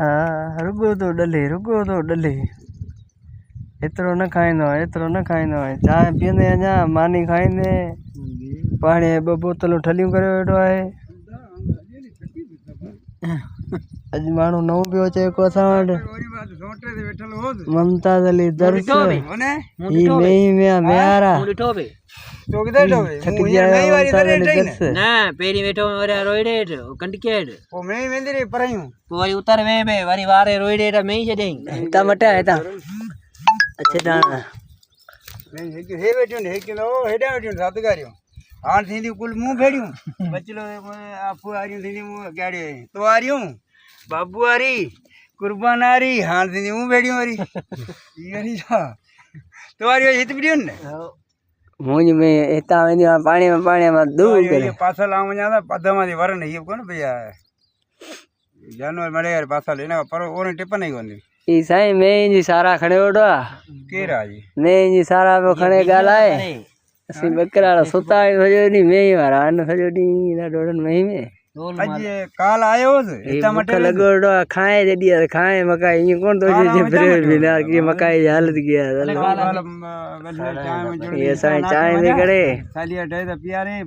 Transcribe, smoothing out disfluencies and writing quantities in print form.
हाँ रुगो तो डले एतरो न खाईंदो है चाय पींदे अञा मानी खाईंदे पानी ॿ बोतलूं ठलियूं करे वेठो आहे अज माण्हू नओं पियो अचे को असां वटि मुमताज़ अली दर्श ही में मेयारा तो किधर डोबे थक गया मुमताज़ अली दर्श ना पेरी वेठो वरी रोइडे कंडकेड ओ मैं वेंदे रे परयूं वरी उतर वे बे वरी वारे रोइडे में ही छडेई ता मटा है ता अच्छे दाना मैं हे वेठो ने हे के नो हेडा वेठो सात गारियो हां थींदी कुल मुंह भेड़ियो बचलो आपू आरियो थींदी मुंह गाड़े तो आरियो बाबू आरी कुर्बान आरी हां थींदी मुंह भेड़ियो वरी ये जा तो आरियो हित बिडियो ने मुंज में एता वेंदी पानी में दूर करे पासा लाव वञा पद में वरन ये कोन भैया जानवर मरे यार पासा लेना पर ओने टिप नहीं कोनी ई साईं मैं जी सारा खड़े ओडा केरा जी मैं जी सारा पे खड़े गालाए असी बकराड़ा सुता सजो नी मैं ही वारा अन सजो नी ना डोडन में ही में अज काल आयो इता मटे लगोडो खाए जडी खाए मकाई ये कौन तो जे ब्रेड बिना की मकाई हालत गया चाय में ये साईं चाय में करे सालिया डे पिया रे